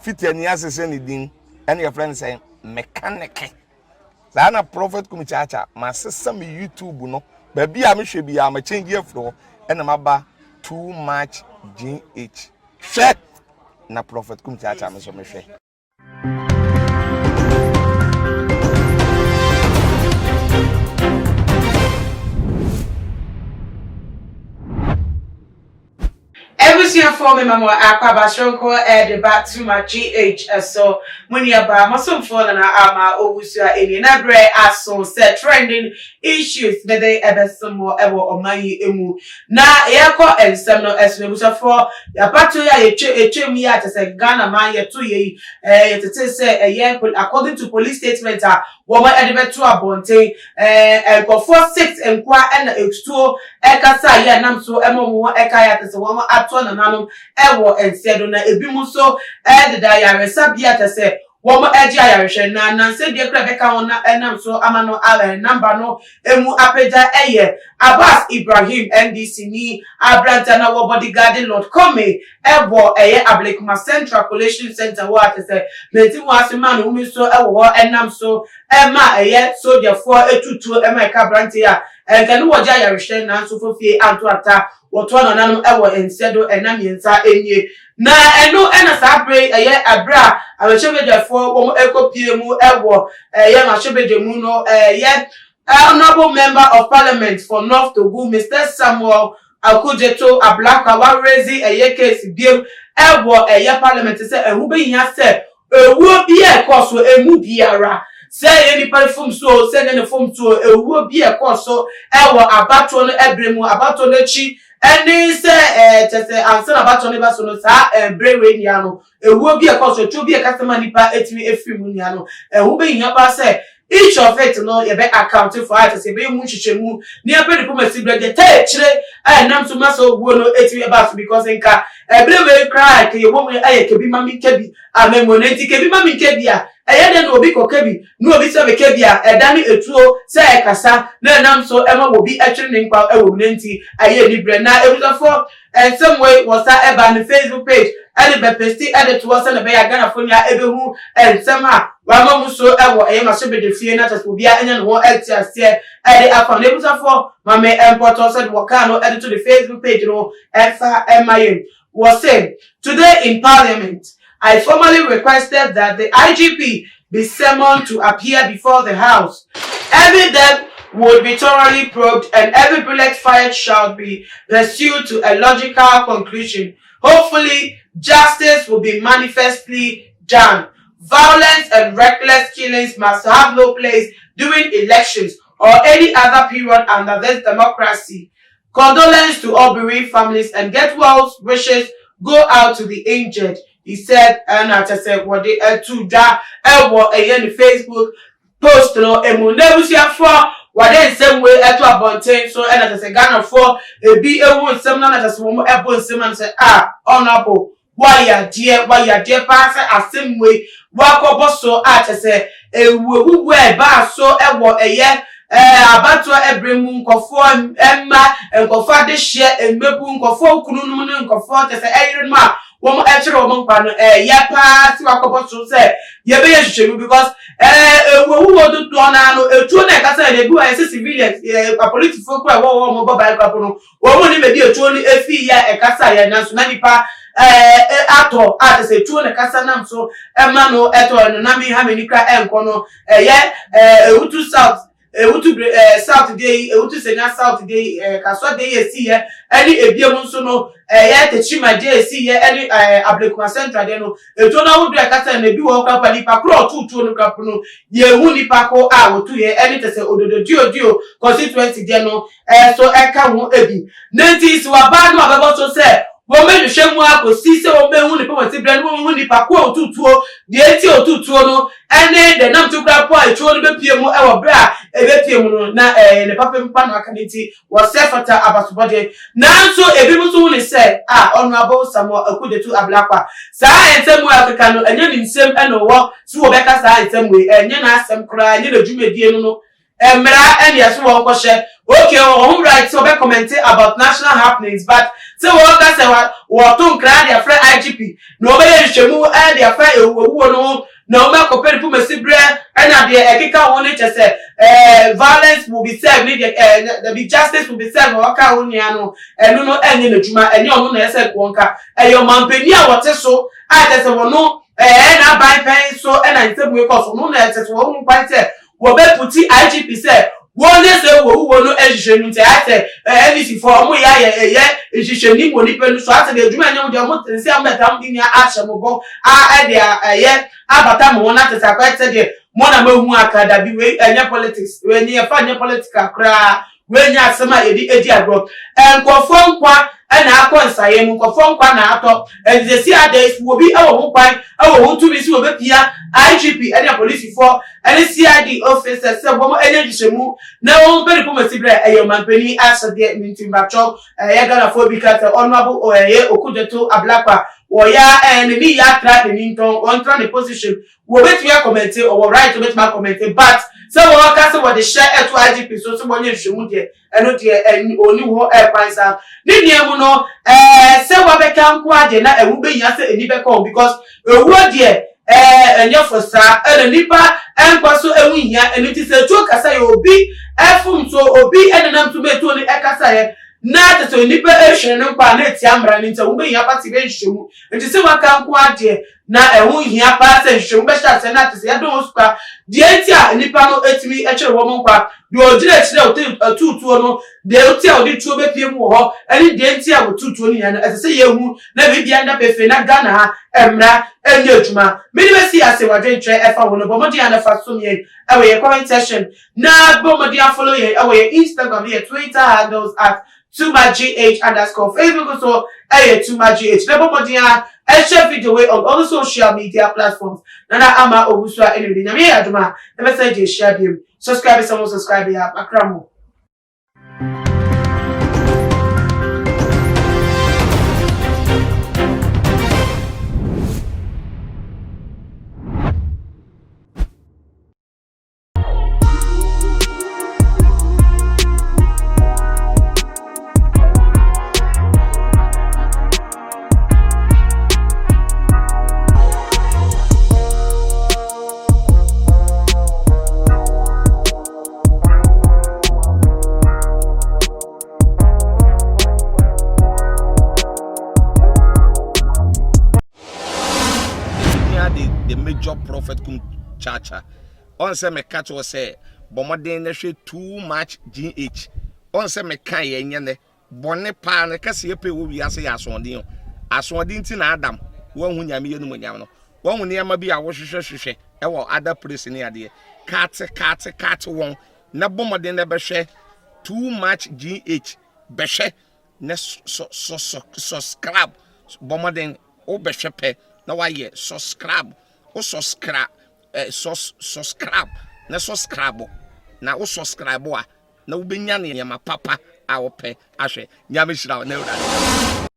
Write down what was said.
fit any asese ni din and your friend say mechanic na prophet kumichacha ma sesa me YouTube no ba bia me hwe bia ma change afro and maba too much GH hwe na prophet kumichacha me so me hwe. Everything for me, Mama. Aquaba Shonko the back to my GH. So, when you are my son for the Ama Obusia in Nabre, as so set trending issues, may they ever some more ever or my emu. Na Yako and Seminole as we was for the Patuya, a chimney to say Ghana, my 2 years, to say a year, according to police statement, woman at to a bonte, and for 4-6 and qua and X2, Ekasa, Yanam so Emo Ekayat as a woman at Nanum, Ewo and said on a bimuso, and the diary sabia to say, Woman Edge Irish and Nan said, dear Rebecca on Enam so Amano Allen, number no, Emu Apeja Eye, Abbas Ibrahim, NDC ni, Abrantana bodyguarding Lord Come, Ewo Eye Ablekuma Central Collation Center, what to say, Metin was a man who so Ewo and Nam so Emma Eye, so therefore a 2 Emma Cabrantia, and can watch Irish and Nan so for fear and to attack. What one on ever and said, and Namiensa any. Na eno ena sabre eye abra abechebe for wo eko piemu ewo ye ma chebe mu no ye honorable member of parliament for North Togo Mr. Samuel Akujeto Ablaka wa raise eye case biem ewo eye parliament say ehu be yin say ewu bi e koso emu biara say any perfume so say any form so ewu bi e koso ewo abato no ebremu abato no chi any say just answer about Tony Basono sa brewe niano ewu bi e koso tu bi e customer nipa etimi efrimu niano who be yin ba say each of it no you be accounting for it say be mu chichemu ni e be diplomacy brede te chire nam so maso ogwo no etimi ba because nka brewe cry ke yebo mu aye kebi mami kebi amemonenti kebi mami kebi a eye no obi kokebi no obi se be kebi a edani etuo se ekasa na nam so ema obi etwere ne nkwa ewo nenti aye libre na ebusafo and some way was that eba on the Facebook page and be pesti edit was na be ya Ghana fonia ebehu and sama wa mamu so ewo eye ma shebe de fie na just obi a enya no etiase edit account ebusafo mame import said wakano edit to the Facebook page no efa emaye was said today in Parliament I formally requested that the IGP be summoned to appear before the House. Every debt would be thoroughly probed and every bullet fired shall be pursued to a logical conclusion. Hopefully, justice will be manifestly done. Violence and reckless killings must have no place during elections or any other period under this democracy. Condolence to all bereaved families and get well wishes go out to the injured. He said, and I just said, what they to that, and Facebook post no, and we'll never see for what they same way at a bontain. So, and I just said, Ghana for a be a woman, some none as a woman, a someone said, honorable, why ya dear, pastor, a same way, walk up so I just say, who wear bar so a year. Abato ebremu nkofo emma nkofo de hye emmebu nkofo kununu ne nkofo te se eyirema wo mo echere wo mo nkwa no ya pa si wakobo so se ye be ye hwehwemu because wo do to na no etuo na kasa na bi wa civilians police folk wo mo boba kwapo no wo mo ni me di etuo ni efi ya ekasa ya na so na nipa ato ate se etuo na kasa nam so emma no eto no na mi ha me nikra enko no utu south Saturday, Senya Saturday, Kaswa Day, see any Ebium Suno, yet the Chima Day, see any Ablekuma Central, no, a tona would be a cassa and a do walk up and Pacro, 2 Capuno, ye Wuni Paco, I will 2 year, and it say, oh, the Dio, constituency, Deno, so I can't Ebi. Nancy, so a bad one about to say. Women shame work or see so men who the brand woman who Paco 2 the 80 2 no, and then the name to grab point, told the PM our bra, a betium na the Papa Panacanity was self at Abbas body. Now so a people soon said, honorable Samuel a good to a blacka. Science and African and then in same and no walk, so Becca science some way, and then ask them cry, you know, Jimmy Diano. emra and yes won ko she okay on right so be comment about national happenings but say we ka say we to nkra dia friend IGP no be hwehwemu and dia friend ewuwo no na o me ko peri pu mesibre and dia ekeka won che say violence will be served the be justice will be served o ka won ya no enu no enye na juma enye onu na ese ko nka eyo mampani a wote so a te se wono na ban pen so na ntebu e ko so no na te so won kwan say wo be puti IGP say won dey say wo no ehihenu nti ate NDC for omo ya ye ehihenu mo ni pelu so ate de juma nyam de mo tense am betam di nya ahye mo bo a de ye abata mo na teta kwa ate de mo na mahu akada bi we enya politics we ni e fa nya political kra we nya asema edi agro enkofo nkwa na akonsaye mu nkofo nkwa na ato ezesi ade obi e wo ho kwan e wo ho tumi si obepia IGP and the police for and CID officers say bomo energy shemu na won peri po mesibre e mampani asade mintimbacho e gana for bikata honorable oye okudeto ablakwa wo ya enemy ya tra the minton on try the position wo betu ya comment or right to betu ma comment but so wo ka say wo the share to IGP so bonye shemu de eno de oni wo e kwansa ni die mu no say wo be kan ko ade na ewu be nya say eni be come because ewu de enye fosa nipa enkwaso ewuhia eniti se tu kasa ye obi efum so obi enenam tu betu ni ekasa ye na te so nipa ehwere ne kwa na eti amra ni nta wo be hia pati be hwemu enti se waka nko ade na ewuhia pa se hwemu be sha se na te se ya don suka de enti a nipa no etimi ekere wo nkwa de ogire ekire otutuo no de oti a odi tuo be pie mu ho eni de enti a otutuo ni ya no ese ye hu na bibia nda pefe na Ghana ha emra enye adwuma mini be si ase wadwe tre efa wo no bomodi ana fa so ye ewe ye comment section na bomodi follow ye ewe ye Instagram ye Twitter handles at @2magh_, Facebook so @2magh. Na bomodi a share video way on all the social media platforms na ama obusua enedi nyame ye adwuma na message share biem subscribe ya akramo. The major prophet kum chacha on say me catch was say bomoden na hwe too much GH on say me kan ye nye ne bone pa ne kase ye pe wo wiase ya asondin ti na adam wo hu nyame ye no nyam no wo hu ne ma bi a wo hwehwehwehwe e wo other place ne ade kat won na bomoden na be hwe too much GH be hwe ne subscribe bomoden o be hwe pe na wa ye subscribe o subscribe na subscribe na o subscribe a na wo benya ne ma papa a wo pe ahwe nyame hira na ewura